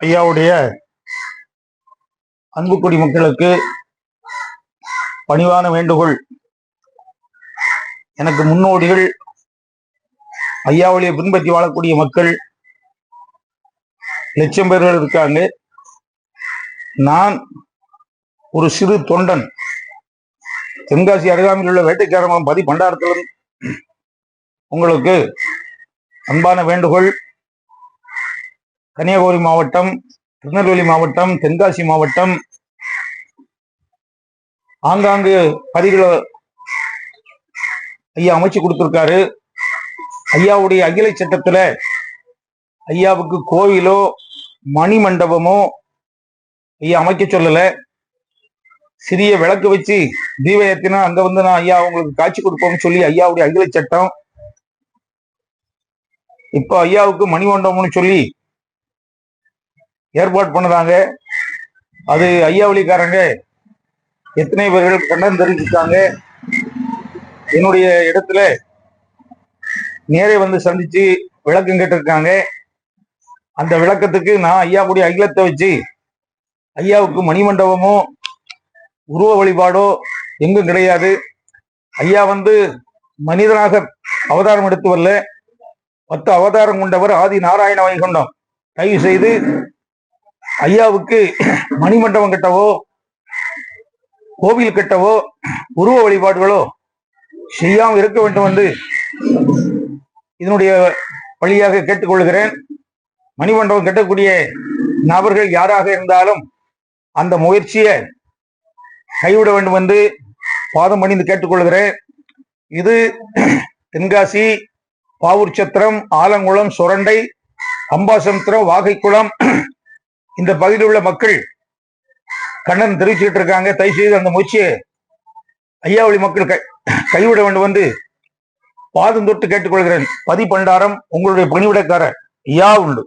ஐயாவுடைய அன்புக்குடி மக்களுக்கு பணிவான வேண்டுகோள். எனக்கு முன்னோடிகள் ஐயாவுடைய பின்பற்றி வாழக்கூடிய மக்கள் லட்சம் பேர்கள் இருக்காங்க. நான் ஒரு சிறு தொண்டன். தென்காசி அருகாமையில் உள்ள வேட்டைக்காரமம் பதி பண்டாரத்திலும் உங்களுக்கு அன்பான வேண்டுகோள். கன்னியாகுமரி மாவட்டம், திருநெல்வேலி மாவட்டம், தென்காசி மாவட்டம் ஆங்காங்கு பதிகளை ஐயா அமைச்சு கொடுத்திருக்காரு. ஐயாவுடைய அகிலை சட்டத்துல ஐயாவுக்கு கோவிலோ மணிமண்டபமோ ஐயா அமைக்க சொல்லல. சிறிய விளக்கு வச்சு தீப ஏத்தினா அங்க வந்து நான் ஐயா உங்களுக்கு காட்சி கொடுப்போம்னு சொல்லி ஐயாவுடைய அகிலை சட்டம். இப்போ ஐயாவுக்கு மணிமண்டபம்னு சொல்லி ஏற்பாடு பண்ணதாங்க. அது ஐயாவளிக்காரங்க எத்தனை பேர்கள் கண்டனம் தெரிவிச்சிருக்காங்க. என்னுடைய இடத்துல நேரே வந்து சந்திச்சு விளக்கம் கேட்டிருக்காங்க. அந்த விளக்கத்துக்கு நான் ஐயாவுடைய அகிலத்தை வச்சு ஐயாவுக்கு மணிமண்டபமோ உருவ வழிபாடோ எங்கும் கிடையாது. ஐயா வந்து மனிதனாக அவதாரம் எடுத்து வரல, 10 அவதாரம் கொண்டவர் ஆதி நாராயண வைகுண்டம். தயவு செய்து ஐயாவுக்கு மணிமண்டபம் கட்டவோ கோவில் கட்டவோ உருவ வழிபாடுகளோ செய்யாமல் இருக்க வேண்டும் என்று இதனுடைய வழியாக கேட்டுக்கொள்கிறேன். மணிமண்டபம் கட்டக்கூடிய நபர்கள் யாராக இருந்தாலும் அந்த முயற்சியை கைவிட வேண்டும் என்று பாதம் பணிந்து கேட்டுக்கொள்கிறேன். இது தென்காசி, பாவூர் சத்திரம், ஆலங்குளம், சுரண்டை, அம்பாசமுத்திரம், வாகைக்குளம் இந்த பகுதியில் உள்ள மக்கள் கண்டனம் தெரிவிச்சுட்டு இருக்காங்க. தயவு செய்து அந்த முயற்சியை ஐயாவளி மக்கள் கைவிட வேண்டும் என்று பாதம் தொட்டு கேட்டுக்கொள்கிறேன். பதி பண்டாரம் உங்களுடைய பணிவிடக்காரர் ஐயா உண்டு.